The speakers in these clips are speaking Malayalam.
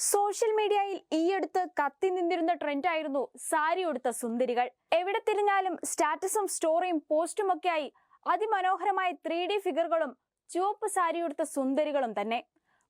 സോഷ്യൽ മീഡിയയിൽ ഈയടുത്ത് കത്തി നിന്നിരുന്ന ട്രെൻഡായിരുന്നു സാരി ഉടുത്ത സുന്ദരികൾ. എവിടെ തിരിഞ്ഞാലും സ്റ്റാറ്റസും സ്റ്റോറിയും പോസ്റ്റുമൊക്കെയായി അതിമനോഹരമായ 3D ഫിഗറുകളും ചുവപ്പ് സാരി ഉടുത്ത സുന്ദരികളും തന്നെ.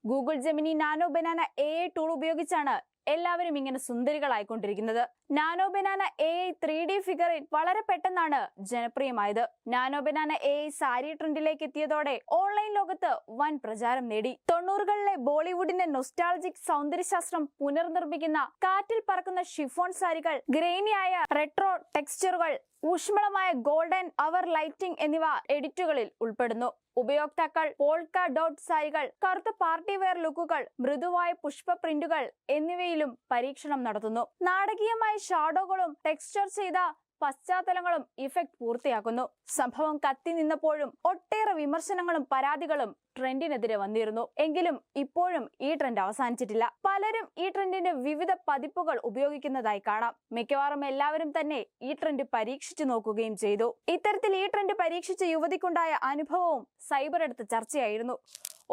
Google Gemini nano banana AI tool ഉപയോഗിച്ചാണ് എല്ലാവരും ഇങ്ങനെ സുന്ദരികളായിക്കൊണ്ടിരിക്കുന്നത്. നാനോ ബനാന AI 3D ഫിഗറിൽ വളരെ പെട്ടെന്നാണ് ജനപ്രിയമായത്. നാനോ ബനാന AI സാരി ട്രെൻഡിലേക്ക് എത്തിയതോടെ ഓൺലൈൻ ലോകത്ത് വൻ പ്രചാരം നേടി. 90കളിലെ ബോളിവുഡിന്റെ നൊസ്റ്റാൾജിക് സൗന്ദര്യശാസ്ത്രം പുനർനിർമ്മിക്കുന്ന കാറ്റിൽ പറക്കുന്ന ഷിഫോൺ സാരികൾ, ഗ്രെയിനിയായ റെട്രോ ടെക്സ്ചറുകൾ, ഊഷ്മളമായ ഗോൾഡൻ അവർ ലൈറ്റിംഗ് എന്നിവ എഡിറ്റുകളിൽ ഉൾപ്പെടുന്നു. ഉപയോക്താക്കൾ പോൾക്ക ഡോട്ട് സാരികൾ, കറുത്ത പാർട്ടി വെയർ ലുക്കുകൾ, മൃദുവായ പുഷ്പ പ്രിന്റുകൾ എന്നിവയിലും പരീക്ഷണം നടത്തുന്നു. നാടകീയമായ ഷാഡോകളും ടെക്സ്ചർ ചെയ്ത പശ്ചാത്തലങ്ങളും ഇഫക്റ്റ് പൂർത്തിയാക്കുന്നു. സംഭവം കത്തി നിന്നപ്പോഴും ഒട്ടേറെ വിമർശനങ്ങളും പരാതികളും ട്രെൻഡിനെതിരെ വന്നിരുന്നു. എങ്കിലും ഇപ്പോഴും ഈ ട്രെൻഡ് അവസാനിച്ചിട്ടില്ല. പലരും ഈ ട്രെൻഡിന്റെ വിവിധ പതിപ്പുകൾ ഉപയോഗിക്കുന്നതായി കാണാം. മിക്കവാറും എല്ലാവരും തന്നെ ഈ ട്രെൻഡ് പരീക്ഷിച്ചു നോക്കുകയും ചെയ്തു. ഇത്തരത്തിൽ ഈ ട്രെൻഡ് പരീക്ഷിച്ച യുവതിക്കുണ്ടായ അനുഭവവും സൈബർ എടുത്ത് ചർച്ചയായിരുന്നു.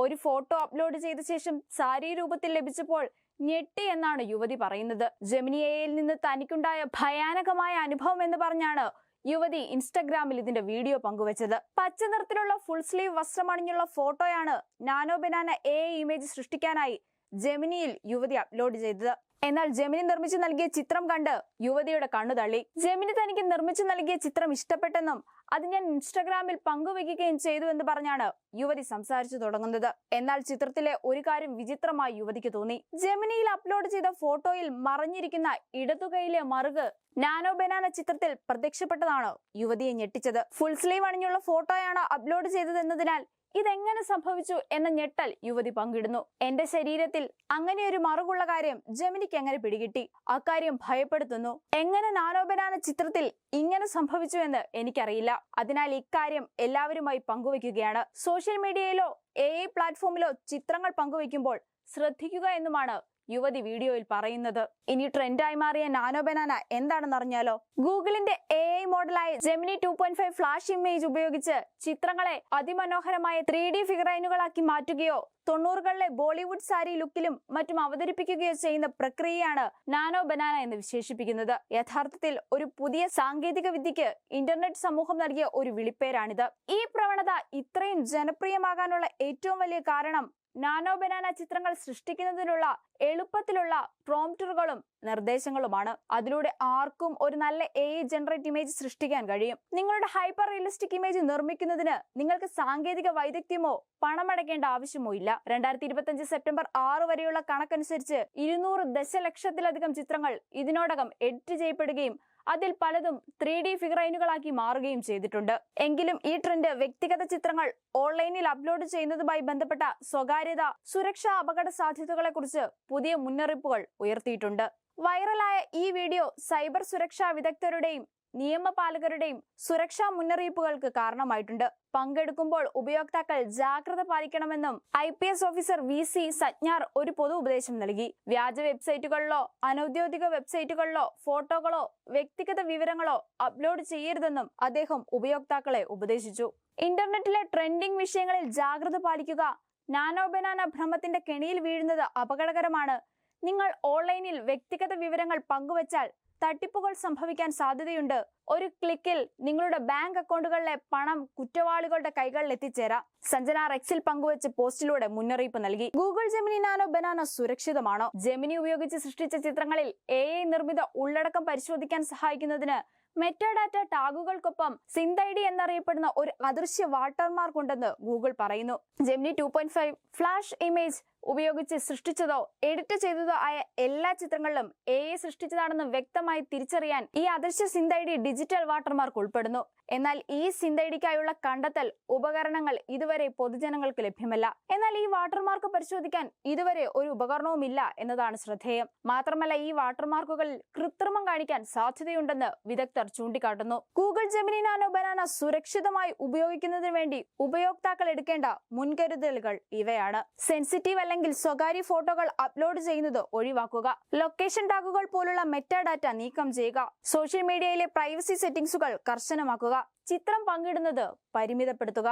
ഒരു ഫോട്ടോ അപ്ലോഡ് ചെയ്ത ശേഷം സാരി രൂപത്തിൽ ലഭിച്ചപ്പോൾ ഞെട്ടി എന്നാണ് യുവതി പറയുന്നത്. ജെമിനി AIയിൽ നിന്ന് തനിക്കുണ്ടായ ഭയാനകമായ അനുഭവം എന്ന് പറഞ്ഞാണ് യുവതി ഇൻസ്റ്റഗ്രാമിൽ ഇതിന്റെ വീഡിയോ പങ്കുവച്ചത്. പച്ച നിറത്തിലുള്ള ഫുൾ സ്ലീവ് വസ്ത്രമണിഞ്ഞുള്ള ഫോട്ടോയാണ് നാനോ ബനാന AI ഇമേജ് സൃഷ്ടിക്കാനായി ജെമിനിയിൽ യുവതി അപ്ലോഡ് ചെയ്തത്. എന്നാൽ ജെമിനി നിർമ്മിച്ചു നൽകിയ ചിത്രം കണ്ട് യുവതിയുടെ കണ്ണു തള്ളി. ജെമിനി തനിക്ക് നിർമ്മിച്ചു നൽകിയ ചിത്രം ഇഷ്ടപ്പെട്ടെന്നും അത് ഞാൻ ഇൻസ്റ്റഗ്രാമിൽ പങ്കുവെക്കുകയും ചെയ്തു എന്ന് പറഞ്ഞാണ് യുവതി സംസാരിച്ചു തുടങ്ങുന്നത്. എന്നാൽ ചിത്രത്തിലെ ഒരു കാര്യം വിചിത്രമായി യുവതിക്ക് തോന്നി. ജെമിനിയിൽ അപ്ലോഡ് ചെയ്ത ഫോട്ടോയിൽ മറഞ്ഞിരിക്കുന്ന ഇടതുകൈയിലെ മറുക് നാനോ ബനാന ചിത്രത്തിൽ പ്രത്യക്ഷപ്പെട്ടതാണ് യുവതിയെ ഞെട്ടിച്ചത്. ഫുൾ സ്ലീവ് അണിഞ്ഞുള്ള ഫോട്ടോയാണ് അപ്ലോഡ് ചെയ്തതെന്നതിനാൽ ഇതെങ്ങനെ സംഭവിച്ചു എന്ന ഞെട്ടൽ യുവതി പങ്കിടുന്നു. എന്റെ ശരീരത്തിൽ അങ്ങനെ ഒരു മറുകുള്ള കാര്യം ജെമിനിക്ക് എങ്ങനെ പിടികിട്ടി? അക്കാര്യം ഭയപ്പെടുത്തുന്നു. എങ്ങനെ നാനോ ബനാന ചിത്രത്തിൽ ഇങ്ങനെ സംഭവിച്ചു എന്ന് എനിക്കറിയില്ല. അതിനാൽ ഇക്കാര്യം എല്ലാവരുമായി പങ്കുവയ്ക്കുകയാണ്. സോഷ്യൽ മീഡിയയിലോ AI പ്ലാറ്റ്ഫോമിലോ ചിത്രങ്ങൾ പങ്കുവയ്ക്കുമ്പോൾ ശ്രദ്ധിക്കുക എന്നുമാണ് യുവതി വീഡിയോയിൽ പറയുന്നത്. ഇനി ട്രെൻഡായി മാറിയ നാനോ ബനാന എന്താണെന്ന് അറിഞ്ഞാലോ? ഗൂഗിളിന്റെ AI മോഡലായ ജെമിനി 2.5 ഫ്ലാഷ് ഇമേജ് ഉപയോഗിച്ച് ചിത്രങ്ങളെ അതിമനോഹരമായ 3D ഫിഗറൈനുകളാക്കി മാറ്റുകയോ 90കളിലെ ബോളിവുഡ് സാരി ലുക്കിലും മറ്റും അവതരിപ്പിക്കുകയോ ചെയ്യുന്ന പ്രക്രിയയാണ് നാനോ ബനാന എന്ന് വിശേഷിപ്പിക്കുന്നത്. യഥാർത്ഥത്തിൽ ഒരു പുതിയ സാങ്കേതിക വിദ്യക്ക് ഇന്റർനെറ്റ് സമൂഹം നൽകിയ ഒരു വിളിപ്പേരാണിത്. ഈ പ്രവണത ഇത്രയും ജനപ്രിയമാകാനുള്ള ഏറ്റവും വലിയ കാരണം നാനോ ബനാന ചിത്രങ്ങൾ സൃഷ്ടിക്കുന്നതിനുള്ള എളുപ്പത്തിലുള്ള പ്രോംപ്റ്ററുകളും നിർദ്ദേശങ്ങളുമാണ്. അതിലൂടെ ആർക്കും ഒരു നല്ല AI ജനറേറ്റ് ഇമേജ് സൃഷ്ടിക്കാൻ കഴിയും. നിങ്ങളുടെ ഹൈപ്പർ റിയലിസ്റ്റിക് ഇമേജ് നിർമ്മിക്കുന്നതിന് നിങ്ങൾക്ക് സാങ്കേതിക വൈദഗ്ധ്യമോ പണമടയ്ക്കേണ്ട ആവശ്യമോ ഇല്ല. 2025 സെപ്റ്റംബർ 6 വരെയുള്ള കണക്കനുസരിച്ച് 200 ദശലക്ഷത്തിലധികം ചിത്രങ്ങൾ ഇതിനോടകം എഡിറ്റ് ചെയ്യപ്പെടുകയും അതിൽ പലതും 3D ഫിഗറൈനുകളാക്കി മാറുകയും ചെയ്തിട്ടുണ്ട്. എങ്കിലും ഈ ട്രെൻഡ് വ്യക്തിഗത ചിത്രങ്ങൾ ഓൺലൈനിൽ അപ്ലോഡ് ചെയ്യുന്നതുമായി ബന്ധപ്പെട്ട സ്വകാര്യത, സുരക്ഷാ അപകട സാധ്യതകളെ കുറിച്ച് പുതിയ മുന്നറിയിപ്പുകൾ ഉയർത്തിയിട്ടുണ്ട്. വൈറലായ ഈ വീഡിയോ സൈബർ സുരക്ഷാ വിദഗ്ധരുടെയും നിയമപാലകരുടെയും സുരക്ഷാ മുന്നറിയിപ്പുകൾക്ക് കാരണമായിട്ടുണ്ട്. പങ്കെടുക്കുമ്പോൾ ഉപയോക്താക്കൾ ജാഗ്രത പാലിക്കണമെന്നും IPS ഓഫീസർ VC സജ്ഞാർ ഒരു പൊതു ഉപദേശം നൽകി. വ്യാജ വെബ്സൈറ്റുകളിലോ അനൌദ്യോഗിക വെബ്സൈറ്റുകളിലോ ഫോട്ടോകളോ വ്യക്തിഗത വിവരങ്ങളോ അപ്ലോഡ് ചെയ്യരുതെന്നും അദ്ദേഹം ഉപയോക്താക്കളെ ഉപദേശിച്ചു. ഇന്റർനെറ്റിലെ ട്രെൻഡിംഗ് വിഷയങ്ങളിൽ ജാഗ്രത പാലിക്കുക. നാനോ ബനാന ഭ്രമത്തിന്റെ കെണിയിൽ വീഴുന്നത് അപകടകരമാണ്. നിങ്ങൾ ഓൺലൈനിൽ വ്യക്തിഗത വിവരങ്ങൾ പങ്കുവച്ചാൽ തട്ടിപ്പുകൾ സംഭവിക്കാൻ സാധ്യതയുണ്ട്. ഒരു ക്ലിക്കിൽ നിങ്ങളുടെ ബാങ്ക് അക്കൗണ്ടുകളിലെ പണം കുറ്റവാളികളുടെ കൈകളിൽ എത്തിച്ചേരാം. സഞ്ജന Xൽ പങ്കുവച്ച പോസ്റ്റിലൂടെ മുന്നറിയിപ്പ് നൽകി. ഗൂഗിൾ ജെമിനി നാനോ ബനാന സുരക്ഷിതമാണോ? ജെമിനി ഉപയോഗിച്ച് സൃഷ്ടിച്ച ചിത്രങ്ങളിൽ AI നിർമ്മിത ഉള്ളടക്കം പരിശോധിക്കാൻ സഹായിക്കുന്നതിന് മെറ്റാഡാറ്റ ടാഗുകൾക്കൊപ്പം SynthID എന്നറിയപ്പെടുന്ന ഒരു അദൃശ്യ വാട്ടർമാർക്ക് ഉണ്ടെന്ന് ഗൂഗിൾ പറയുന്നു. ജെമിനി 2.5 ഫ്ലാഷ് ഇമേജ് ഉപയോഗിച്ച് സൃഷ്ടിച്ചതോ എഡിറ്റ് ചെയ്തതോ ആയ എല്ലാ ചിത്രങ്ങളിലും AI സൃഷ്ടിച്ചതാണെന്ന് വ്യക്തമായി തിരിച്ചറിയാൻ ഈ അദൃശ്യ SynthID ഡിജിറ്റൽ വാട്ടർമാർക്ക് ഉൾപ്പെടുന്നു. എന്നാൽ ഈ SynthIDക്കായുള്ള കണ്ടെത്തൽ ഉപകരണങ്ങൾ ഇതുവരെ പൊതുജനങ്ങൾക്ക് ലഭ്യമല്ല. എന്നാൽ ഈ വാട്ടർമാർക്ക് പരിശോധിക്കാൻ ഇതുവരെ ഒരു ഉപകരണവുമില്ല എന്നതാണ് ശ്രദ്ധേയം. മാത്രമല്ല ഈ വാട്ടർമാർക്കുകളിൽ കൃത്രിമം കാണിക്കാൻ സാധ്യതയുണ്ടെന്ന് വിദഗ്ധർ ചൂണ്ടിക്കാട്ടുന്നു. ഗൂഗിൾ ജെമിനി നാനോ ബനാന സുരക്ഷിതമായി ഉപയോഗിക്കുന്നതിന് വേണ്ടി ഉപയോക്താക്കൾ എടുക്കേണ്ട മുൻകരുതലുകൾ ഇവയാണ്. സെൻസിറ്റീവ് അല്ലെങ്കിൽ സ്വകാര്യ ഫോട്ടോകൾ അപ്ലോഡ് ചെയ്യുന്നത് ഒഴിവാക്കുക. ലൊക്കേഷൻ ടാഗുകൾ പോലുള്ള മെറ്റാഡാറ്റ നീക്കം ചെയ്യുക. സോഷ്യൽ മീഡിയയിലെ പ്രൈവസി സെറ്റിംഗ്സുകൾ കർശനമാക്കുക. ചിത്രം പങ്കിടുന്നത് പരിമിതപ്പെടുത്തുക.